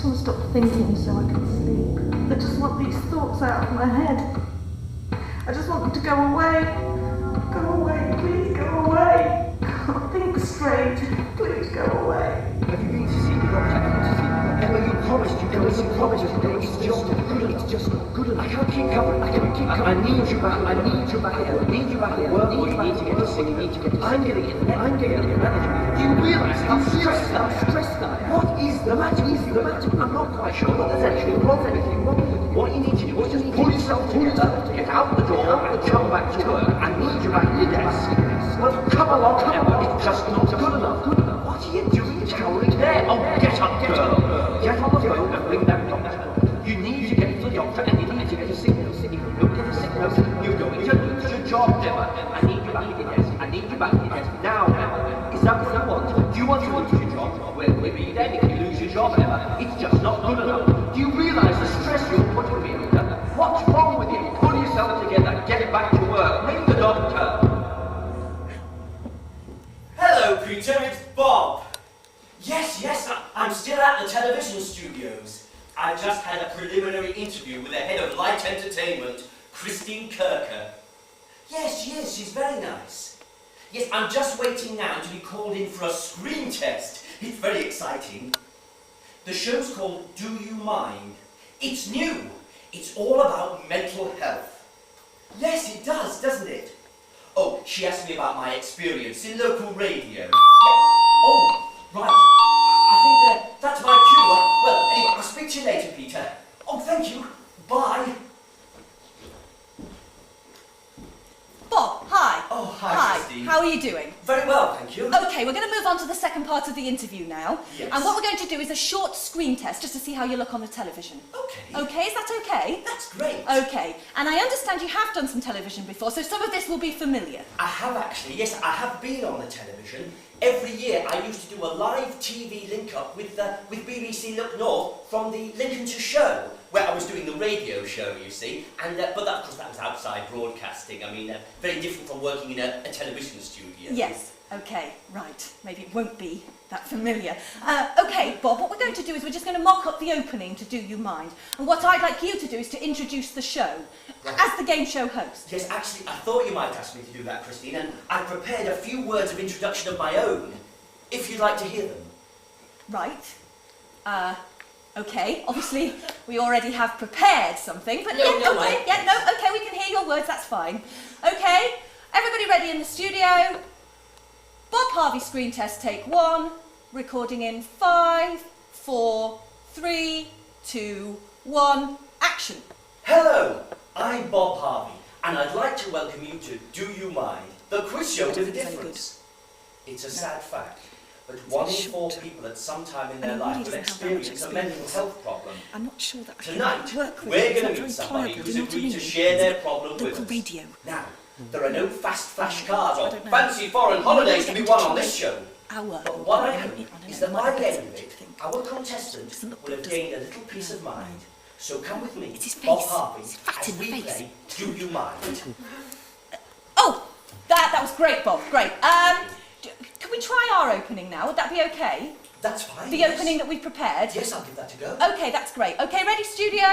just want to stop thinking so I can sleep. I just want these thoughts out of my head. I just want them to go away. Go away, please go away. I can't think straight. Please go away. Have you been to see the doctor? Emma, you promised you'd go. You promised you'd go. It's just not good enough. I can't keep covering. I need you back. I need you back here. I need you back here. Well, you need to get to sing. You need to get to sing. I'm getting it. I'm getting it. Do you realise how stressed I am? What is the matter? I'm not quite sure, but there's anything wrong. What you need to do is just pull yourself together, get out the door, and come back to work. I need you back at your desk. Well, come along, Emma. It's just not good enough. What are you doing cowering there? Oh, get up, girl. Get on the phone and ring that doctor. You need to get to the doctor and you need to get a signal. If you don't get a signal, you're going to lose your job, Emma. I need you back at your desk. I need you back at your desk now, Emma. Is that what you want? Do you want to lose your job? Well, we'll be then if you lose your job, Emma. It's just not good enough. Do you realise the stress you're putting me under? What's wrong with you? Pull yourself together. Get back to work. Ring the doctor. Hello, Peter. It's Bob. Yes, I'm still at the television studios. I just had a preliminary interview with the head of light entertainment, Christine Kirker. Yes, she is. She's very nice. Yes, I'm just waiting now to be called in for a screen test. It's very exciting. The show's called Do You Mind? It's new. It's all about mental health. Yes, it does, doesn't it? Oh, she asked me about my experience in local radio. Yeah. Oh, right. I think that's my cue. Well, anyway, I'll speak to you later, Peter. Oh, thank you. Bye. Bob, hi. Oh, hi, Christine. How are you doing? Very well, thank you. Okay, we're going to move on to the second part of the interview now. Yes. And what we're going to do is a short screen test just to see how you look on the television. Okay. Okay, is that okay? That's great. Okay, and I understand you have done some television before, so some of this will be familiar. I have actually, yes, I have been on the television. Every year I used to do a live TV link-up with BBC Look North from the Lincolnshire show, where I was doing the radio show, you see, and but that, of course, that was outside broadcasting. I mean, very different from working in a television studio. Yes, okay, right. Maybe it won't be that familiar. Okay, Bob, what we're going to do is we're just going to mock up the opening to Do You Mind? And what I'd like you to do is to introduce the show as the game show host. Yes, actually, I thought you might ask me to do that, Christine, and I prepared a few words of introduction of my own, if you'd like to hear them. Right. Okay, obviously we already have prepared something, but okay, we can hear your words, that's fine. Okay, everybody ready in the studio? Bob Harvey screen test take 1, recording in 5, 4, 3, 2, 1, action. Hello, I'm Bob Harvey, and I'd like to welcome you to Do You Mind, the quiz show with a difference. It's a sad fact, but 1 in 4 people at some time in their life will experience a mental health problem. I'm not sure that I can Tonight, work with we're it. going to meet somebody who's agreed to share their problem with us. Radio. Now, there are no fast flash cars or fancy foreign holidays to be won on this show. But what I know is that by the end of it, our contestant will have gained a little peace of mind. So come with me, Bob Harvey, as we play Do You Mind? Oh, that was great, Bob, great. Can we try our opening now? Would that be okay? That's fine. The opening that we've prepared? Yes, I'll give that a go. Okay, that's great. Okay, ready, studio?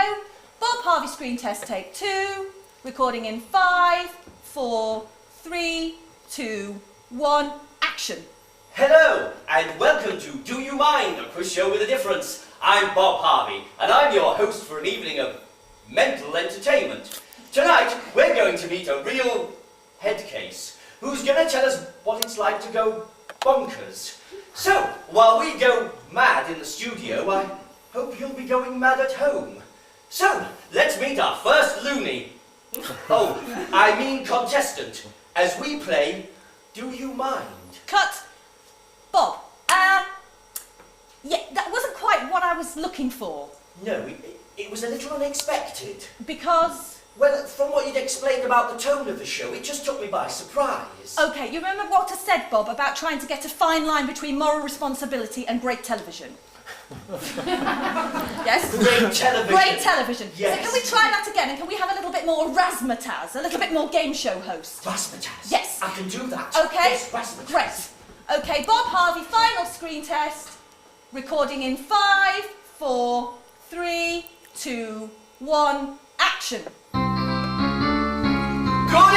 Bob Harvey screen test take 2, recording in 5, 4, 3, 2, 1, action. Hello, and welcome to Do You Mind, a quiz show with a difference. I'm Bob Harvey, and I'm your host for an evening of mental entertainment. Tonight, we're going to meet a real head case who's going to tell us what it's like to go bonkers. So, while we go mad in the studio, I hope you'll be going mad at home. So, let's meet our first loony. Oh, I mean contestant, as we play Do You Mind? Cut. Bob, yeah, that wasn't quite what I was looking for. No, it was a little unexpected. Because? Well, from what you'd explained about the tone of the show, it just took me by surprise. Okay, you remember what I said, Bob, about trying to get a fine line between moral responsibility and great television? Yes? Great television. Great television. Yes. So can we try that again, and can we have a little bit more razzmatazz, a little bit more game show host? Razzmatazz? Yes. I can do that. Okay. Yes, razzmatazz. Great. Okay, Bob Harvey, final screen test. Recording in 5, 4, 3, 2, 1, action. Good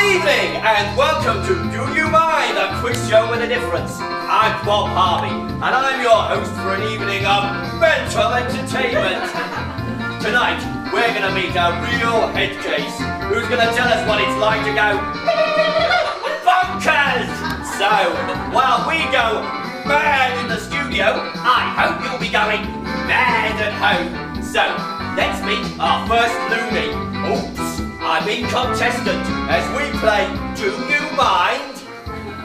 evening and welcome to Do You Mind, a quiz show with a difference. I'm Bob Harvey and I'm your host for an evening of mental entertainment. Tonight we're going to meet a real head case who's going to tell us what it's like to go bonkers. So while we go mad in the studio, I hope you'll be going mad at home. So let's meet our first loony. Oops, I'm in contestant as we play Do You Mind?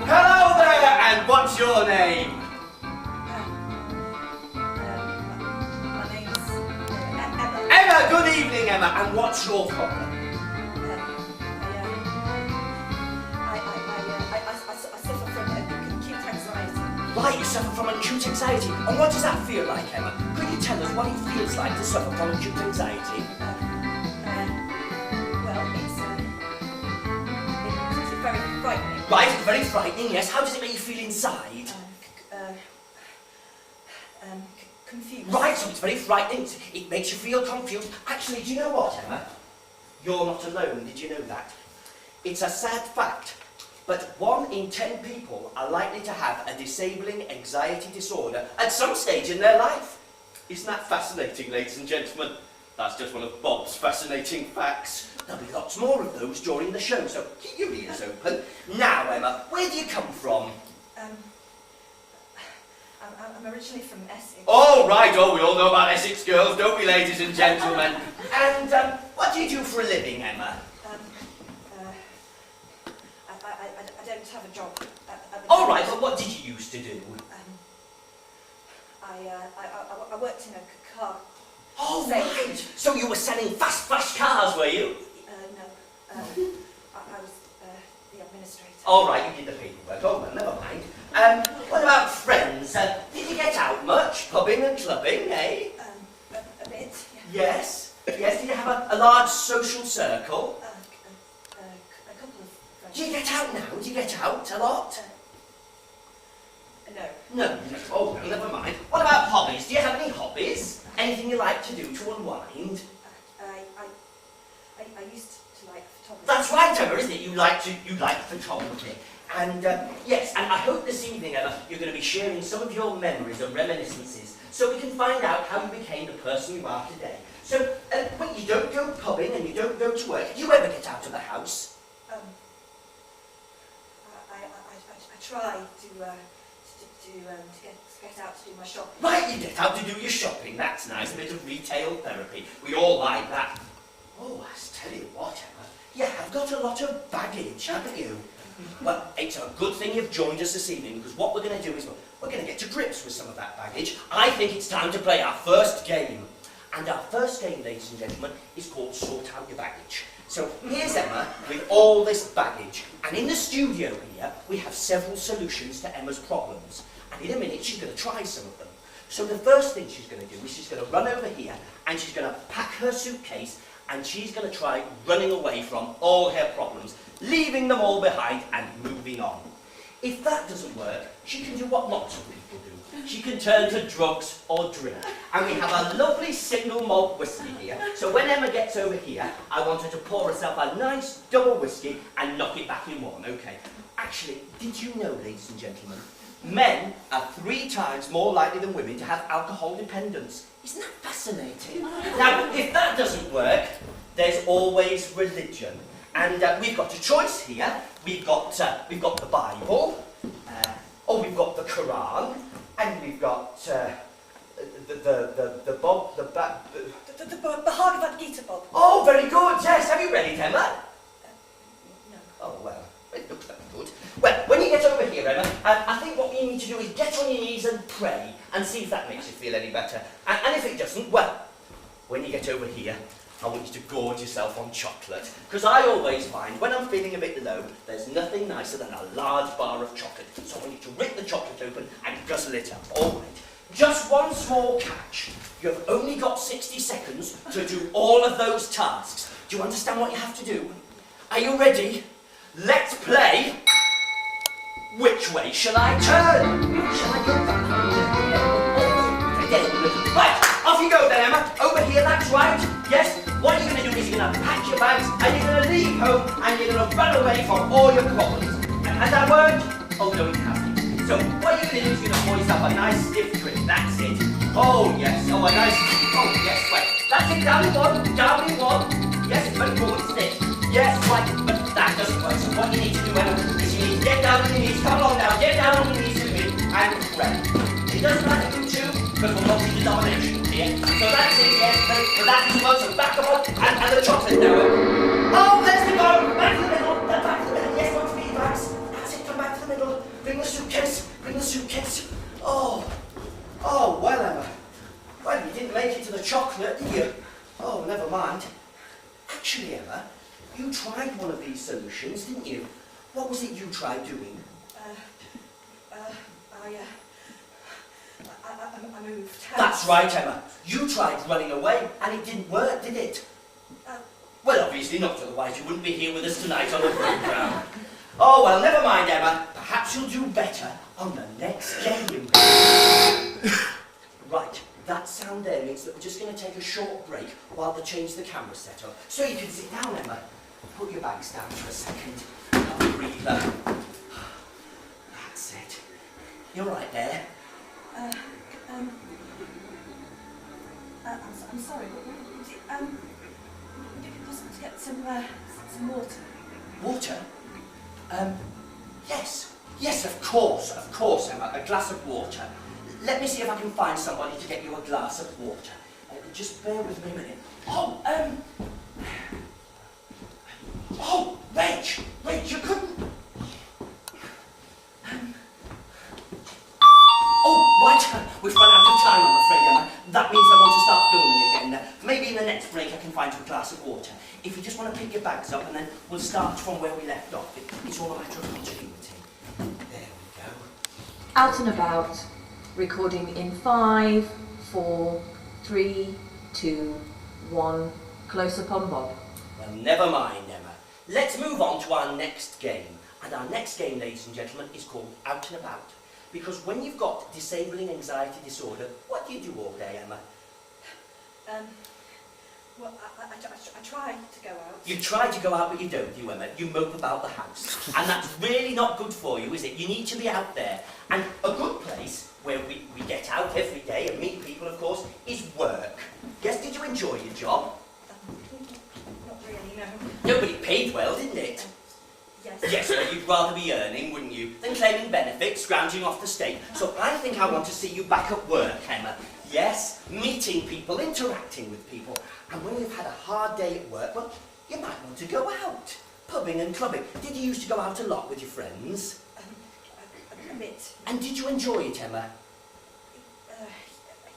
Hello there, and what's your name? My name's Emma. Emma, good evening Emma, and what's your problem? I suffer from acute anxiety. Right, you suffer from acute anxiety, and what does that feel like, Emma? Could you tell us what it feels like to suffer from acute anxiety? Well, it's very frightening. Right, it's very frightening, yes. How does it make you feel inside? Confused. Right, so it's very frightening. It makes you feel confused. Actually, do you know what, Emma? You're not alone, did you know that? It's a sad fact, but 1 in 10 people are likely to have a disabling anxiety disorder at some stage in their life. Isn't that fascinating, ladies and gentlemen? That's just one of Bob's fascinating facts. There'll be lots more of those during the show, so keep your ears open. Now, Emma, where do you come from? I'm originally from Essex. Oh, right. Oh, we all know about Essex girls, don't we, ladies and gentlemen? And what do you do for a living, Emma? I don't have a job. All right, but what did you used to do? I worked in a car. Oh, right. So you were selling fast cars, were you? No. I was the administrator. All right, you did the paperwork. Oh, well, never mind. What about friends? Did you get out much? Pubbing and clubbing, eh? A bit, yeah. Yes. Yes, did you have a large social circle? A couple of friends. Do you get out now? Do you get out a lot? No. No. Oh, well, never mind. What about hobbies? Do you have any hobbies? Anything you like to do to unwind? I used to like photography. That's right, Emma, isn't it? You like photography. And yes, and I hope this evening, Emma, you're going to be sharing some of your memories and reminiscences so we can find out how you became the person you are today. So, when you don't go pubbing and you don't go to work, do you ever get out of the house? I try to get out to do my shopping. Right, you get out to do your shopping. That's nice, a bit of retail therapy. We all like that. Oh, I tell you what, Emma, you have got a lot of baggage, haven't you? Well, it's a good thing you've joined us this evening, because what we're going to do is we're going to get to grips with some of that baggage. I think it's time to play our first game. And our first game, ladies and gentlemen, is called Sort Out Your Baggage. So here's Emma with all this baggage. And in the studio here, we have several solutions to Emma's problems. And in a minute, she's going to try some of them. So the first thing she's going to do is she's going to run over here and she's going to pack her suitcase and she's going to try running away from all her problems, leaving them all behind and moving on. If that doesn't work, she can do what lots of people do. She can turn to drugs or drink. And we have a lovely single malt whiskey here. So when Emma gets over here, I want her to pour herself a nice double whiskey and knock it back in one, okay? Actually, did you know, ladies and gentlemen, men are 3 times more likely than women to have alcohol dependence. Isn't that fascinating? Now, if that doesn't work, there's always religion. And we've got a choice here. We've got the Bible, we've got the Quran, and we've got the Bhagavad Gita, Bob. Oh, very good, yes. Have you read it, Emma? No. Oh, well, it looks very good. Well, when you get over here, Emma, I think what you need to do is get on your knees and pray and see if that makes you feel any better. And if it doesn't, well, when you get over here, I want you to gorge yourself on chocolate. Because I always find, when I'm feeling a bit low, there's nothing nicer than a large bar of chocolate. So I want you to rip the chocolate open and guzzle it up. All right. Just one small catch. You've only got 60 seconds to do all of those tasks. Do you understand what you have to do? Are you ready? Let's play. Which way shall I turn? Shall I go back? Right, off you go then. That's right. Yes. What you're going to do is you're going to pack your bags and you're going to leave home and you're going to run away from all your problems. And has that worked? Oh, no, it hasn't. So what you're going to do is you're going to pour yourself a nice stiff drink. That's it. Oh, yes. Oh, a nice... Oh, yes, right. That's it. Down in one. Down in one. Yes, but forward stick. Yes, right. But that doesn't work. So what you need to do, Emma, is you need to get down on your knees. Come along now. Get down on your knees with me and pray. It doesn't matter who to, because we're not in the domination here. So that's it, yes. But that is one. So back up and the chocolate now. Oh, there's the go. Back to the middle. Back to the middle. Yes, don't feed bags. That's it. Come back to the middle. Bring the suitcase. Bring the suitcase. Oh, well, Emma. Well, you didn't make it to the chocolate, did you? Oh, never mind. Actually, Emma, you tried one of these solutions, didn't you? What was it you tried doing? I moved. That's right, Emma. You tried running away, and it didn't work, did it? Well, obviously not, otherwise you wouldn't be here with us tonight on the programme. Oh, well, never mind, Emma. Perhaps you'll do better on the next game. Right, that sound there means that we're just going to take a short break while they change the camera setup. So you can sit down, Emma. Put your bags down for a second. Have a breather. That's it. You're right there. I'm sorry, but would it possible to get some water? Water? Yes, of course, Emma, a glass of water. Let me see if I can find somebody to get you a glass of water. Just bear with me a minute. Rach, you couldn't... Right, we've run out of time, I'm afraid, Emma. That means I want to start filming again. Maybe in the next break I can find you a glass of water. If you just want to pick your bags up and then we'll start from where we left off. It's all a matter of continuity. There we go. Out and About, recording in 5, 4, 3, 2, 1, close up on Bob. Well, never mind, Emma. Let's move on to our next game. And our next game, ladies and gentlemen, is called Out and About. Because when you've got disabling anxiety disorder, what do you do all day, Emma? Well, I try to go out. You try to go out, but you don't, do you, Emma? You mope about the house. And that's really not good for you, is it? You need to be out there. And a good place where we get out every day and meet people, of course, is work. Yes, did you enjoy your job? Not really, no. No, but it paid well, didn't it? Yes. Yes, well, you'd rather be earning, wouldn't you, than claiming benefits, scrounging off the state. So I think I want to see you back at work, Emma. Yes, meeting people, interacting with people. And when you've had a hard day at work, well, you might want to go out. Pubbing and clubbing. Did you used to go out a lot with your friends? A bit. And did you enjoy it, Emma?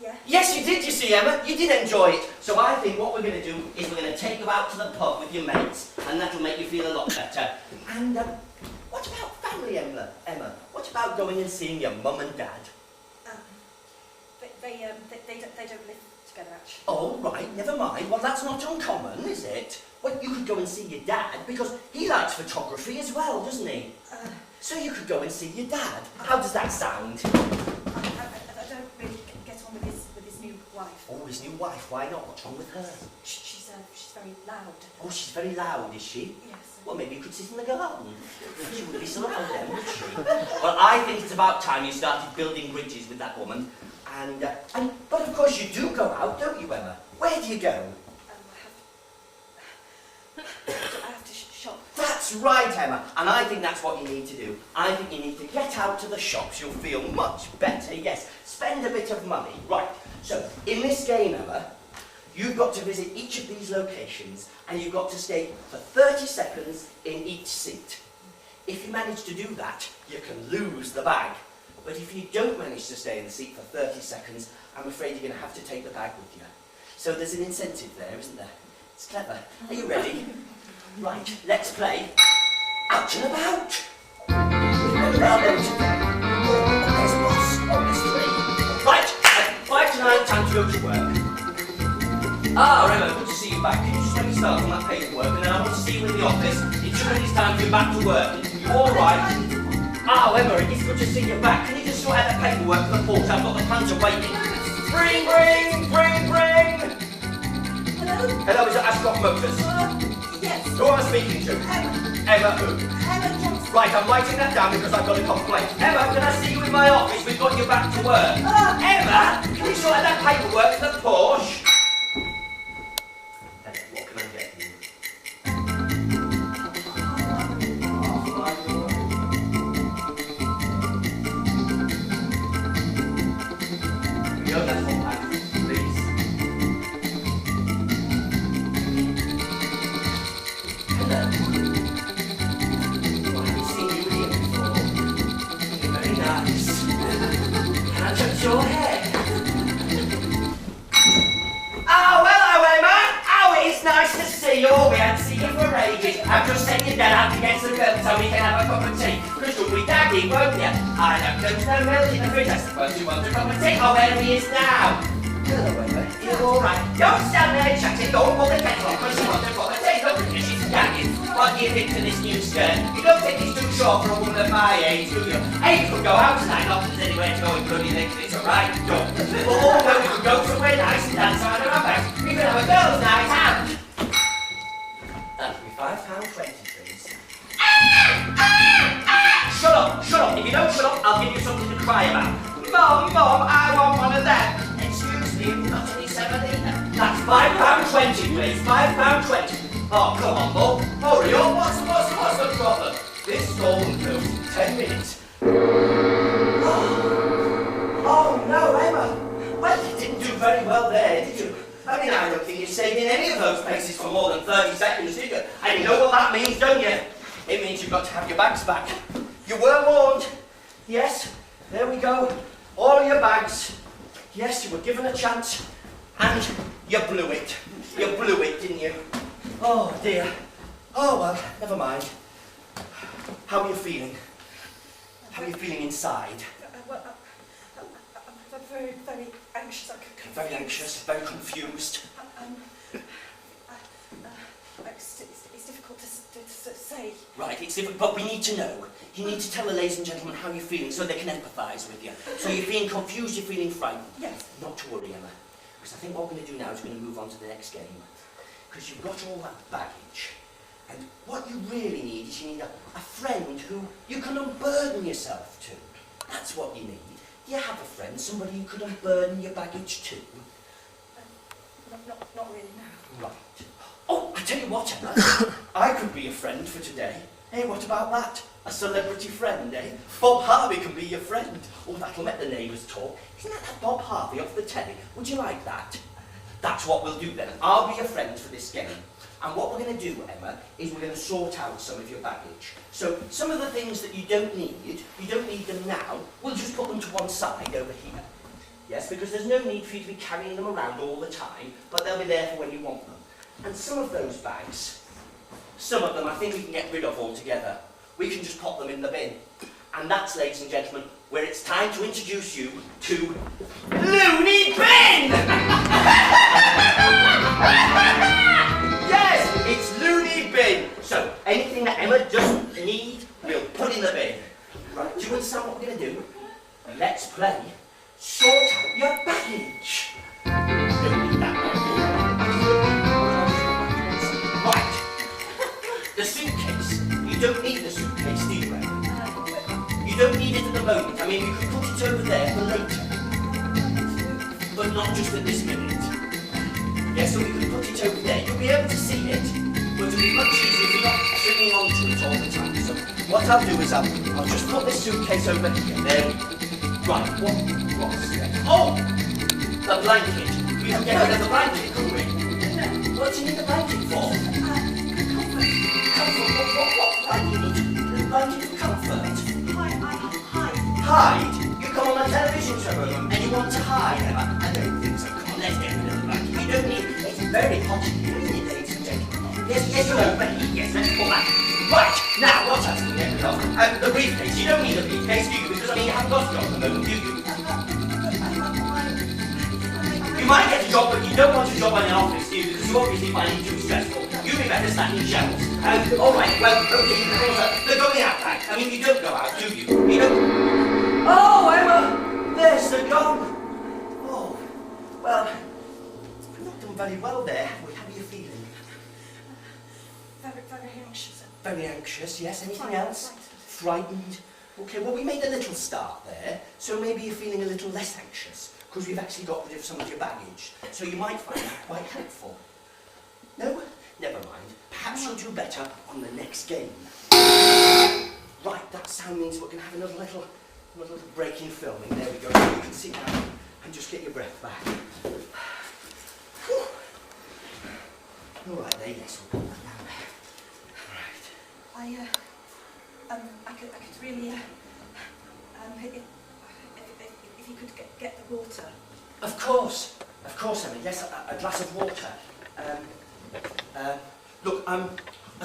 Yeah. Yes, you did, you see, Emma. You did enjoy it. So I think what we're going to do is we're going to take you out to the pub with your mates, and that'll make you feel a lot better. And what about family, Emma? What about going and seeing your mum and dad? They don't live together, actually. Oh, right, never mind. Well, that's not uncommon, is it? Well, you could go and see your dad, because he likes photography as well, doesn't he? So you could go and see your dad. How does that sound? I don't really get on with his new wife. Oh, his new wife. Why not? What's wrong with her? She's very loud. Oh, she's very loud, is she? Yes. Well, maybe you could sit in the garden. She wouldn't be so loud then, would she? Well, I think it's about time you started building bridges with that woman. But of course you do go out, don't you, Emma? Where do you go? I have to shop. That's right, Emma. And I think that's what you need to do. I think you need to get out to the shops. You'll feel much better, yes. Spend a bit of money. Right. So, in this game, Emma, you've got to visit each of these locations and you've got to stay for 30 seconds in each seat. If you manage to do that, you can lose the bag. But if you don't manage to stay in the seat for 30 seconds, I'm afraid you're going to have to take the bag with you. So there's an incentive there, isn't there? It's clever. Are you ready? Right, let's play Out and About. There's a boss. Oh, there's 3. Right, 5 to 9, time to go to work. Emma, good to see you back. Can you just let me start on that paperwork, and then I want to see you in the office in 2 minutes' time to go back to work. You all right? Emma, it's good to see you back. Can you just sort out the paperwork for the port? I've got the punter waiting. Bring! Hello? Hello, is it Ashcroft Motors? Yes. Who am I speaking to? Emma who? Emma Johnson. Right, I'm writing that down because I've got a complaint. Emma, can I see you in my office? We've got you back to work. Emma, can you sort out that paperwork for the Porsche? What can I get you? No, that's all right, please. Hello. Oh, I haven't seen you here before. You're very nice. Can I touch your hair? Oh, hello, Emma. Oh, it's nice to see you. We haven't seen you for ages. I've just sent you down to get some milk so we can have a cup of tea. Because you'll be daddy, won't you? I don't know, no milk in the fridge. I suppose you want a cup of tea. Oh, there he is now. Hello, Emma. You're all right. Don't stand there chatting. Don't pull the kettle on because you want a cup of tea. Look at you, she's gagging. What do you think to this new skirt? You don't think it's too short for a woman of my age, do you? Hey, you could go out tonight, not that there's anywhere to go and bloody think it's a right dog. But although you could go somewhere nice and dance around our back, we could have a girls' night out. That'll be £5.20, please. Shut up, shut up. If you don't shut up, I'll give you something to cry about. Mum, I want one of them. Excuse me, you've got any seven either. That's £5.20, please. £5.20. Oh, come on, Bob. Hurry up. What's the problem? This stall will close in 10 minutes. Oh, no, Emma. Well, you didn't do very well there, did you? I mean, I don't think you stayed in any of those places for more than 30 seconds, did you? And you know what that means, don't you? It means you've got to have your bags back. You were warned. Yes, there we go. All your bags. Yes, you were given a chance. And you blew it. You blew it, didn't you? Oh, dear. Oh, well, never mind. How are you feeling? How are you feeling inside? Well, I'm very, very anxious. Very anxious, very confused. It's difficult to say. Right, it's difficult, but we need to know. You need to tell the ladies and gentlemen how you're feeling so they can empathise with you. So you're feeling confused, you're feeling frightened. Yes. Not to worry, Emma. Because I think what we're going to do now is we're going to move on to the next game. Because you've got all that baggage. And what you really need is you need a friend who you can unburden yourself to. That's what you need. Do you have a friend, somebody you could unburden your baggage to? Not really, no. Right. Oh, I tell you what, Emma. I could be a friend for today. Hey, what about that? A celebrity friend, eh? Bob Harvey can be your friend. Oh, that'll make the neighbours talk. Isn't that Bob Harvey off the telly? Would you like that? That's what we'll do then. I'll be your friend for this game. And what we're going to do, Emma, is we're going to sort out some of your baggage. So some of the things that you don't need them now, we'll just put them to one side over here. Yes, because there's no need for you to be carrying them around all the time, but they'll be there for when you want them. And some of those bags, some of them I think we can get rid of altogether. We can just pop them in the bin. And that's, ladies and gentlemen, where it's time to introduce you to Looney Bin! Yes, it's Looney Bin. So anything that Emma doesn't need, we'll put in the bin. Right, do you understand what we're going to do? Let's play Sort Out Your Baggage. Don't need that one. Right. The suitcase. You don't need the suitcase, do you, Emma? You don't need it at the moment. I mean, you can put it over there for later. But not just at this minute. Yes, so we can put it over there. You'll be able to see it, but it'll be much easier if you're not sitting onto it all the time. So what I'll do is I'll just put this suitcase over here. There we go. Right, what's there? Oh! The blanket. We can get rid of the blanket, couldn't we? What do you need the blanket for? Comfort. What? Why do you need the blanket for comfort? Hide? You come on a television show and you want to hide, Emma? I don't think so. Come on, let's get rid of the blanket. You don't need it. It's very hot in here, isn't it, ladies and gentlemen? Yes, overheat. Yes, let's pull that. Right, now what else can we get rid of? The briefcase. You don't need a briefcase, do you? Because, I mean, you haven't got a job at the moment, do you? You might get a job, but you don't want a job in an office, do you? Because you obviously find it too stressful. You'd be better standing shelves. All right, well, okay, they're going out back. I mean, you don't go out, do you? You don't... Oh, Emma! There's the dog. Oh, well, we've not done very well there. We have Very anxious, yes. Anything else? Frightened? Okay, well, we made a little start there, so maybe you're feeling a little less anxious, because we've actually got rid of some of your baggage, so you might find that quite helpful. No? Never mind. Perhaps you'll do better on the next game. Right, that sound means we're going to have another little break in filming. There we go. So you can sit down and just get your breath back. Whew. All right there, yes, we'll put that down there. Right. I could really, if you could get the water. Of course, Emma. Yes, a glass of water. Look, I'll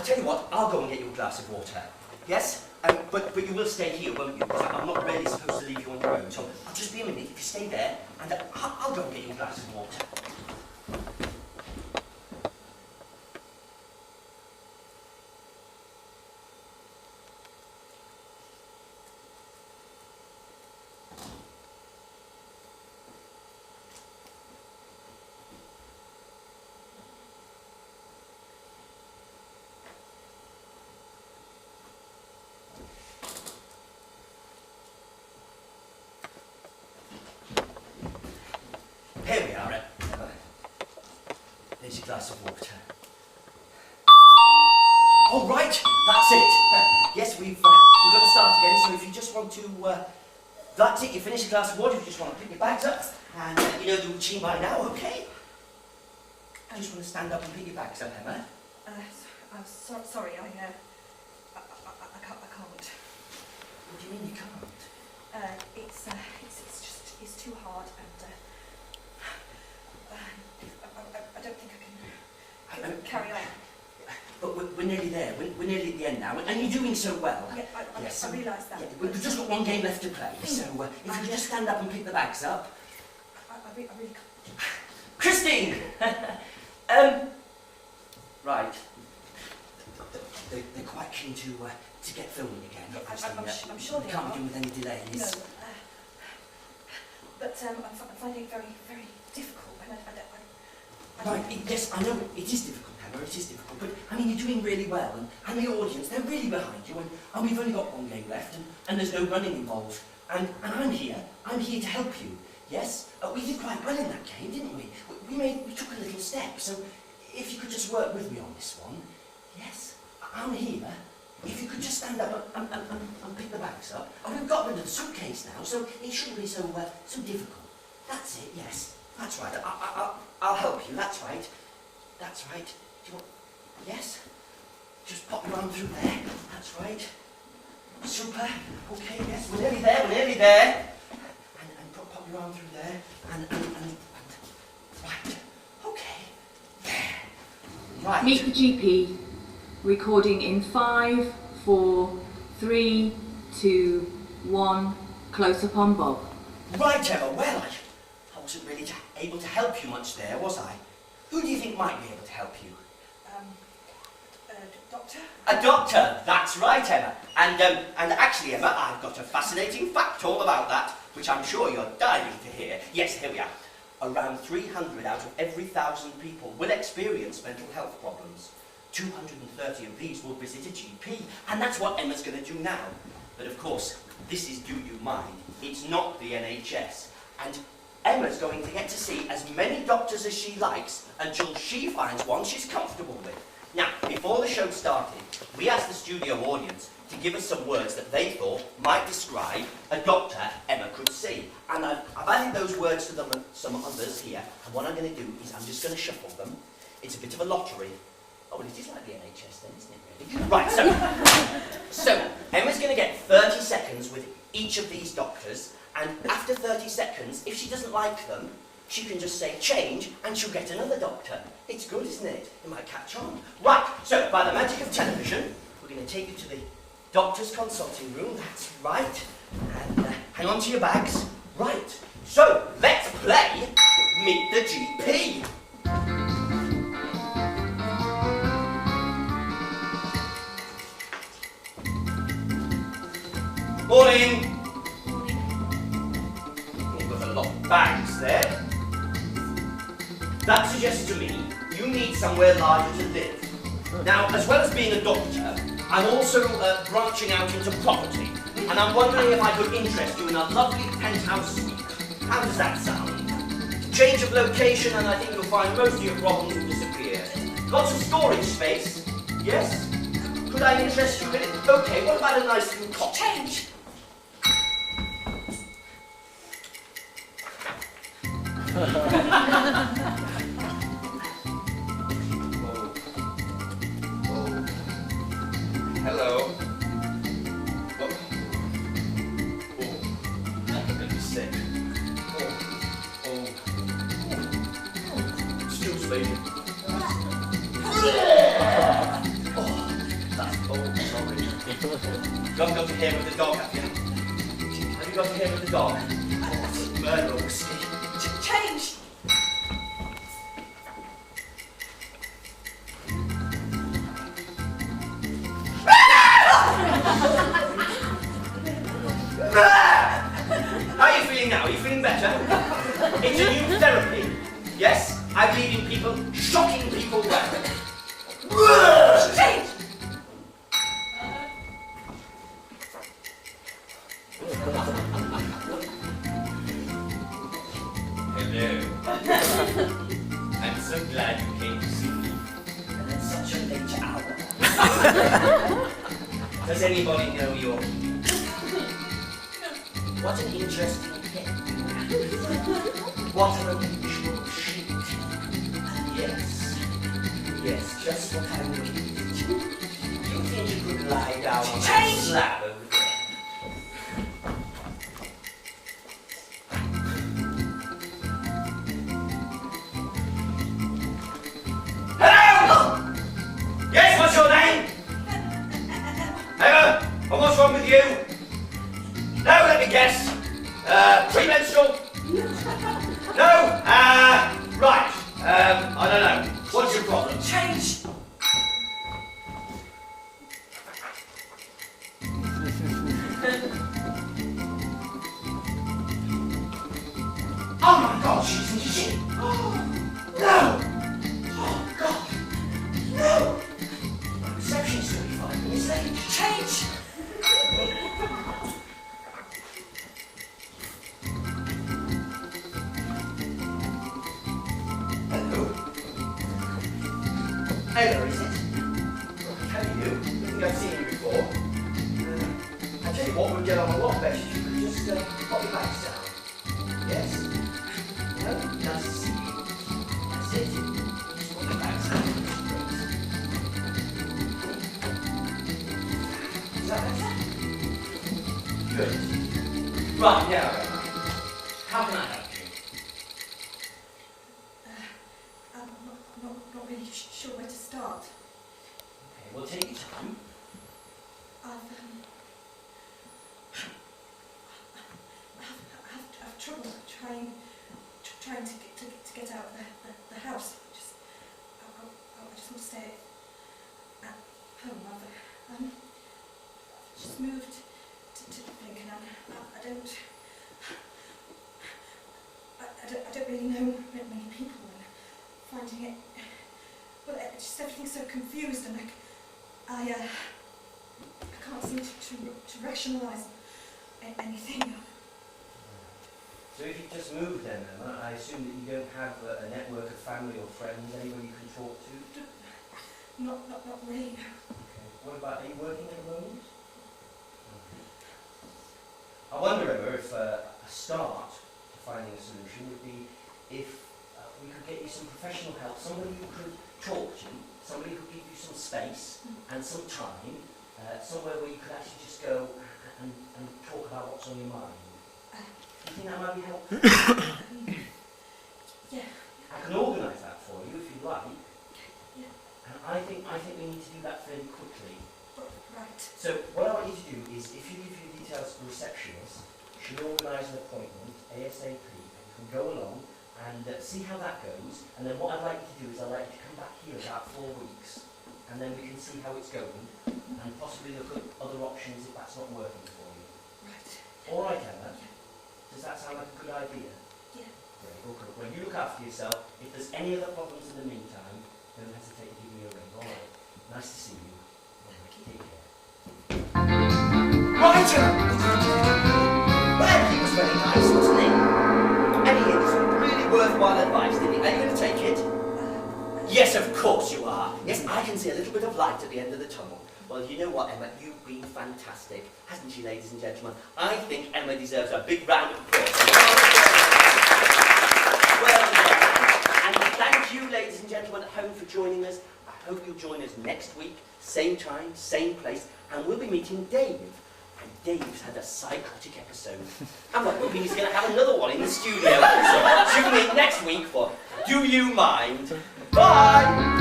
tell you what. I'll go and get you a glass of water. Yes, but you will stay here, won't you? Because I'm not really supposed to leave you on your own. So I'll just be a minute. If you stay there, and I'll go and get you a glass of water. Here we are, Emma. There's your glass of water. All right, that's it. Yes, we've got to start again. So if you just want to, that's it. You finish your glass of water. If you just want to pick your bags up, and you know the routine by now, okay? You just want to stand up and pick your bags up, Emma. I'm sorry. I can't. What do you mean you can't? It's too hard, and I don't think I can carry on. But we're nearly there. We're nearly at the end now, and you're doing so well. Yeah, I realise that. Yeah, we've just got one game left to play, so if you could just stand up and pick the bags up. I really can't. Christine! Right. They're quite keen to get filming again. I'm sure they can't are. be doing with any delays. No, but I'm finding it very, very difficult. Right, yes, I know it is difficult, Emma, it is difficult, but I mean, you're doing really well, and the audience, they're really behind you, and we've only got one game left, and there's no running involved, and I'm here to help you, yes? We did quite well in that game, didn't we? We took a little step, so if you could just work with me on this one, yes? I'm here. If you could just stand up and pick the bags up, and we've got rid of the suitcase now, so it shouldn't be so difficult. That's it, yes. That's right. I'll help you. That's right. That's right. Do you want... Yes? Just pop your arm through there. That's right. Super. Okay, yes. We're nearly there. And pop your arm through there. And right. Okay. There. Right. Meet the GP. Recording in 5, 4, 3, 2, 1. Close up on Bob. Right, Emma. Well, I wasn't really able to help you much there, was I? Who do you think might be able to help you? Doctor? A doctor, that's right, Emma. And actually, Emma, I've got a fascinating fact all about that, which I'm sure you're dying to hear. Yes, here we are. Around 300 out of every 1,000 people will experience mental health problems. 230 of these will visit a GP, and that's what Emma's going to do now. But of course, this is do you mind? It's not the NHS. And Emma's going to get to see as many doctors as she likes until she finds one she's comfortable with. Now, before the show started, we asked the studio audience to give us some words that they thought might describe a doctor Emma could see. And I've added those words to them and some others here. And what I'm going to do is I'm just going to shuffle them. It's a bit of a lottery. Oh, well, it is like the NHS then, isn't it, really? Right, so Emma's going to get 30 seconds with each of these doctors. And after 30 seconds, if she doesn't like them, she can just say change and she'll get another doctor. It's good, isn't it? It might catch on. Right, so by the magic of television, we're going to take you to the doctor's consulting room. That's right. And hang on to your bags. Right, so let's play Meet the GP. Morning. You've got a lot of bags there. That suggests to me you need somewhere larger to live. Now, as well as being a doctor, I'm also branching out into property, and I'm wondering if I could interest you in a lovely penthouse suite. How does that sound? Change of location, and I think you'll find most of your problems will disappear. Lots of storage space. Yes? Could I interest you in it? Okay, what about a nice little cottage? Change! Hello. Oh. I'm going to be sick. Excuse me. That's sorry. You haven't got to hear with the dog, have you? Have you got to hear with the dog? Oh, murder or whiskey. Change! How are you feeling now? Are you feeling better? It's a new therapy. Yes, I'm leaving people, shocking people well. Change! Hello. I'm so glad you came to see me. And at such a late hour. Does anybody know your... What an interesting head. What an unusual sheet. Yes. Yes, just what I need. You think you could lie down on that slab over there? Hello! Yes, what's your name? Emma, and what's wrong with you? No, let me guess. Premenstrual? No? Right. I don't know. What's your problem? Change! Oh my God, isn't she? Oh, no! Oh God! No! My reception's 35 minutes late. Change! Ella, is it? How are you? I think I've seen you before. I tell you what, we'd get on a lot better if you could just pop your back down. Yes? No? Nice to see you. That's it. Just pop your back down. Is that better? Good. Right, now, how can I help you? I'm not really sure where to start. Okay, we'll take your time. I've trouble trying to get out of the house. I just want to stay at home. I've just moved to Lincoln, and I don't really know many people, and finding it, well, just everything's so confused, and I can't seem to rationalise anything. So if you just moved then, Emma, I assume that you don't have a network of family or friends, anybody you can talk to? Not really. Okay. What about, are you working at the moment? I wonder, Emma, if a start to finding a solution would be if we could get you some professional help, somebody you could talk to, somebody who could give you some space and some time, somewhere where you could actually just go and talk about what's on your mind. Do you think that might be helpful? Yeah. I can organise that for you if you like. Yeah. And I think we need to do that fairly quickly. Right. So what I want you to do is, if you give your details to the receptionist, she'll organise an appointment ASAP, and you can go along and see how that goes. And then what I'd like you to do is I'd like you to come back here in about 4 weeks, and then we can see how it's going, and possibly look at other options if that's not working for you. Right. All right, Emma? Does that sound like a good idea? Yeah. Great. Okay. Well, you look after yourself. If there's any other problems in the meantime, don't hesitate to give me a ring. All right. Nice to see you. All right. Take care. Right! Well, he was very nice, wasn't he? And he had some really worthwhile advice, didn't he? Are you going to take it? Yes, of course you are. Yes, I can see a little bit of light at the end of the tunnel. Well, you know what, Emma? You've been fantastic, hasn't she, ladies and gentlemen? I think Emma deserves a big round of applause. Well, and thank you, ladies and gentlemen at home, for joining us. I hope you'll join us next week, same time, same place, and we'll be meeting Dave. And Dave's had a psychotic episode. And we're hoping he's going to have another one in the studio. So tune in next week for Do You Mind? Bye!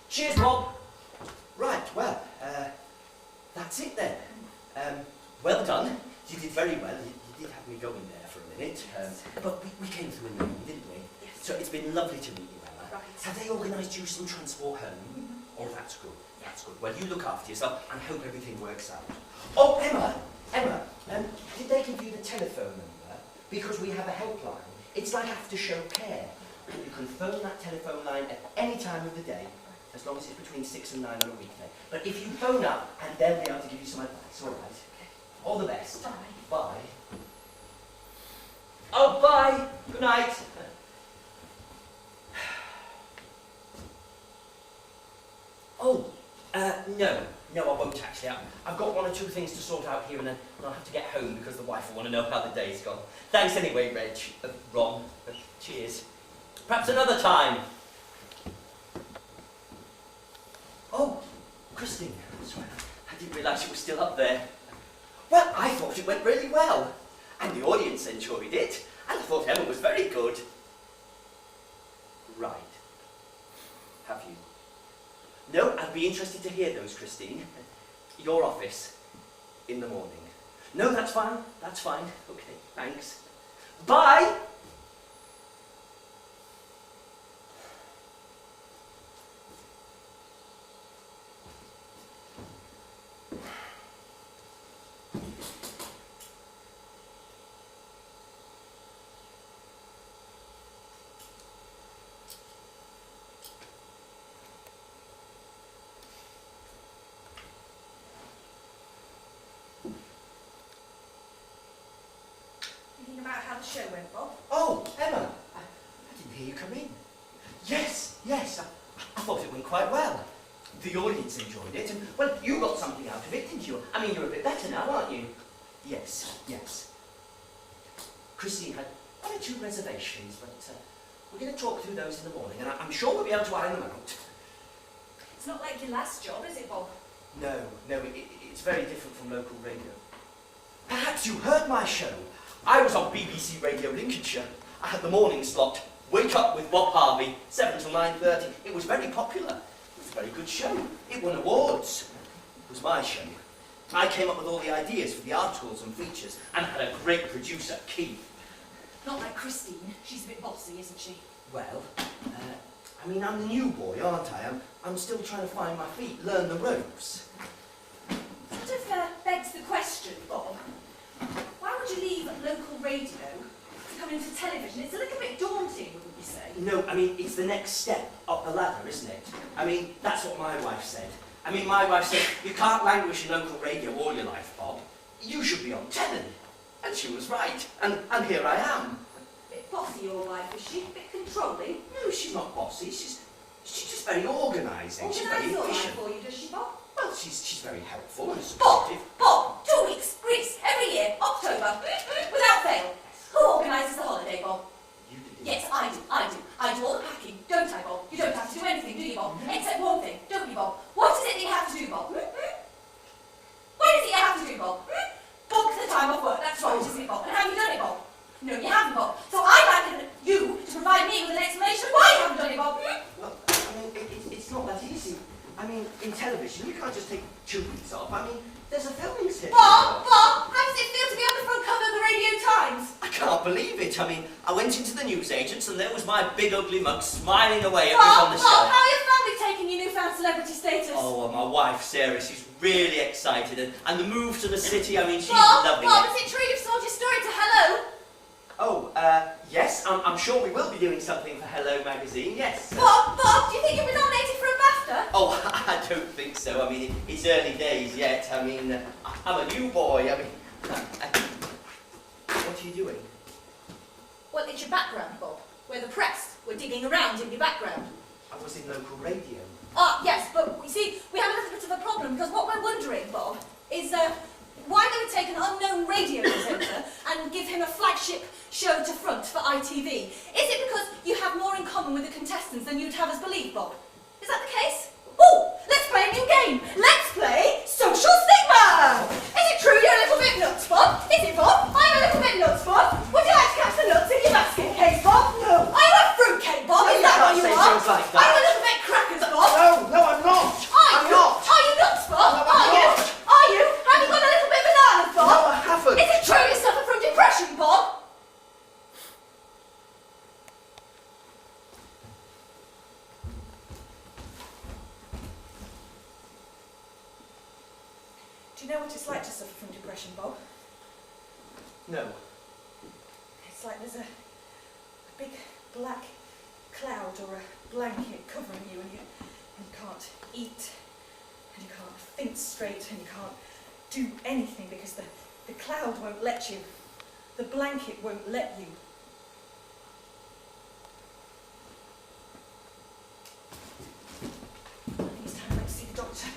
Cheers, Bob. Right, well, that's it then. Well done. You did very well. You did have me going there for a minute. But we came through in the end, didn't we? Yes. So it's been lovely to meet you, Emma. Right. Have they organised you some transport home? Mm-hmm. Oh, that's good. That's good. Well, you look after yourself and hope everything works out. Oh, Emma, did they give you the telephone number? Because we have a helpline. It's like after-show care. You can phone that telephone line at any time of the day, as long as it's between 6 and 9 on a weekday. But if you phone up, and they'll be able to give you some advice, all right? All the best. Bye. Bye. Oh, bye. Good night. No, I won't actually. I've got one or two things to sort out here, and then I'll have to get home because the wife will want to know how the day's gone. Thanks anyway, Reg. Ron. Cheers. Perhaps another time. Oh, Christine, sorry, I didn't realise you were still up there. Well, I thought it went really well, and the audience enjoyed it, and I thought Emma was very good. Right. Have you? No, I'd be interested to hear those, Christine. Your office, in the morning. No, that's fine, that's fine. Okay, thanks. Bye! About how the show went, Bob. Oh, Emma, I didn't hear you come in. Yes, I thought it went quite well. The audience enjoyed it, and, well, you got something out of it, didn't you? I mean, you're a bit better now, aren't you? Yes. Christine had one or two reservations, but we're going to talk through those in the morning, and I'm sure we'll be able to iron them out. It's not like your last job, is it, Bob? No, it's very different from local radio. Perhaps you heard my show. I was on BBC Radio Lincolnshire. I had the morning slot, Wake Up with Bob Harvey, 7 till 9:30. It was very popular. It was a very good show. It won awards. It was my show. I came up with all the ideas for the articles and features, and had a great producer, Keith. Not like Christine. She's a bit bossy, isn't she? Well, I mean, I'm the new boy, aren't I? I'm still trying to find my feet, learn the ropes. Sort of begs the question, Bob. Why would you leave local radio to come into television? It's a little bit daunting, wouldn't you say? No, I mean, it's the next step up the ladder, isn't it? I mean, that's what my wife said. I mean, my wife said, you can't languish in local radio all your life, Bob. You should be on telly. And she was right. And here I am. A bit bossy, your wife, is she? A bit controlling? No, she's not bossy. She's just very organising. She's very efficient. For you, does she, Bob? Well, she's very helpful and supportive. Bob, 2 weeks, Greece, every year, October, without fail. Who organises the holiday, Bob? You did it. Yes, I do. I do all the packing, don't I, Bob? You don't have to do anything, do you, Bob? Except one thing, don't you, Bob? What is it that you have to do, Bob? What is it you have to do, Bob? Book the time off work, that's right, isn't it, Bob? And have you done it, Bob? No, you haven't, Bob. So I'd like you to provide me with an explanation of why you haven't done it, Bob. Well, I mean, it's not that easy. I mean, in television, you can't just take 2 weeks off. I mean, there's a filming schedule. Bob, how does it feel to be on the front cover of the Radio Times? I can't believe it. I mean, I went into the newsagents and there was my big ugly mug smiling away at me on the shelf. How are your family taking your newfound celebrity status? Oh, well, my wife, Sarah, she's really excited, and the move to the city, I mean, she's loving Bob, it. is it true you've sold your story to Hello? Oh, yes, I'm sure we will be doing something for Hello magazine, yes. Bob, do you think you'll be nominated for a BAFTA? Oh, I don't think so. I mean, it's early days yet. I mean, I'm a new boy. I mean, what are you doing? Well, it's your background, Bob. We're the press. We're digging around in your background. I was in local radio. Ah, yes, but you see, we have a little bit of a problem, because what we're wondering, Bob, is why they would take an unknown radio presenter and give him a flagship show to front for ITV. Is it because you have more in common with the contestants than you'd have us believe, Bob? Is that the case? Oh, let's play a new game. Let's play Social Stigma. Is it true you're a little bit nuts, Bob? Is it, Bob? I'm a little bit nuts, Bob. Would you like to catch the nuts in your basket case, Bob? No. Are you a fruitcake, Bob? Is that what you can't say are? things like that. Are you a little bit crackers, Bob? No, I'm not. I'm not. Are you nuts, Bob? No, I'm Are you? not. Are you? Have you got a little bit bananas, Bob? No, I haven't. Is it true you suffer from depression, Bob? Do you know what it's like to suffer from depression, Bob? No. It's like there's a big black cloud or a blanket covering you, and you can't eat, and you can't think straight, and you can't do anything because the cloud won't let you. The blanket won't let you. I think it's time I went to see the doctor.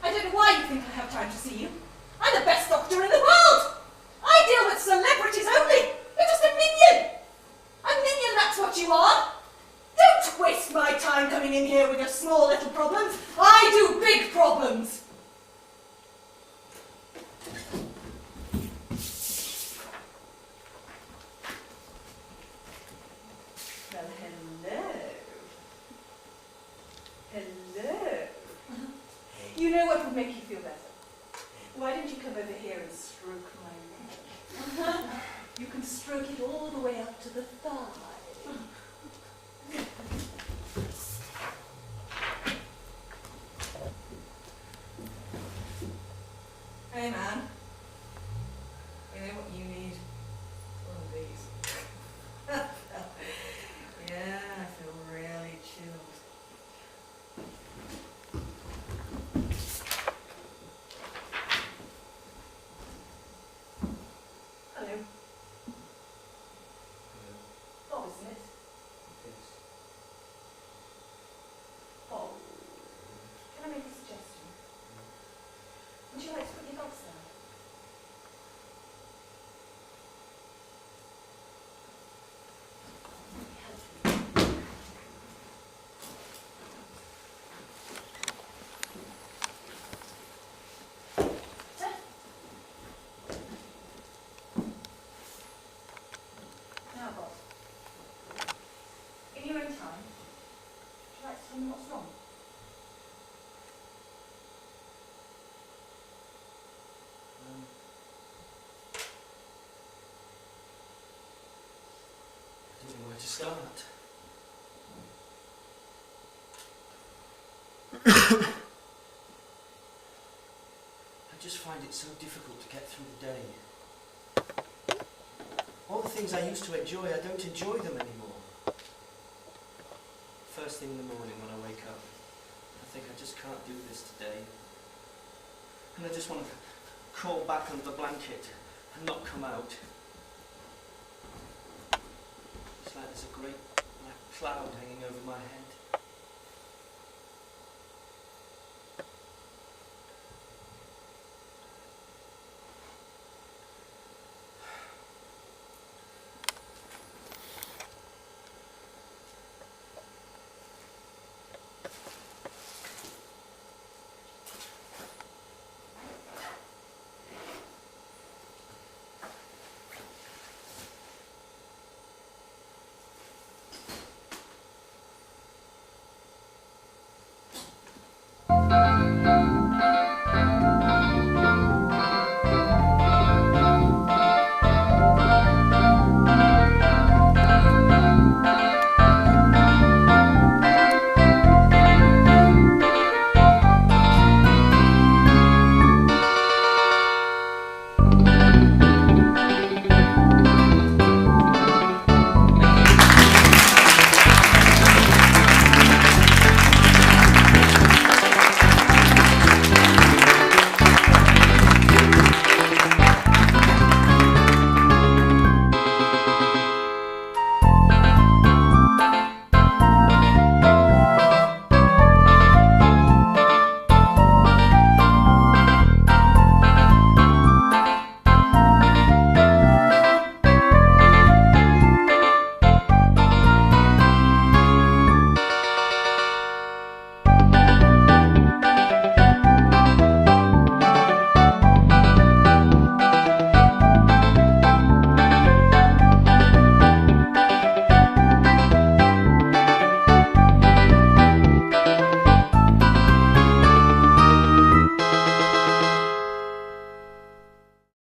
I don't know why you think I have time to see you. I'm the best doctor in the world! I deal with celebrities only! You're just a minion! A minion, that's what you are! Don't waste my time coming in here with your small little problems. I do big problems! Well, hello. Hello. You know what would make you feel better? Why don't you come over here and stroke my leg? You can stroke it all the way up to the thigh. Hey man, you know what you need? One of these. Yeah, I feel really chilled. Hello. Bob, isn't it? Yes. Bob, can I make a suggestion? Would you like to put your dogs down? Now, Bob, in your own time, would you like to tell me what's wrong? I don't know where to start. I just find it so difficult to get through the day. All the things I used to enjoy, I don't enjoy them anymore. First thing in the morning when I wake up, I think I just can't do this today. And I just want to crawl back under the blanket and not come out. It's like there's a great black cloud hanging over my head.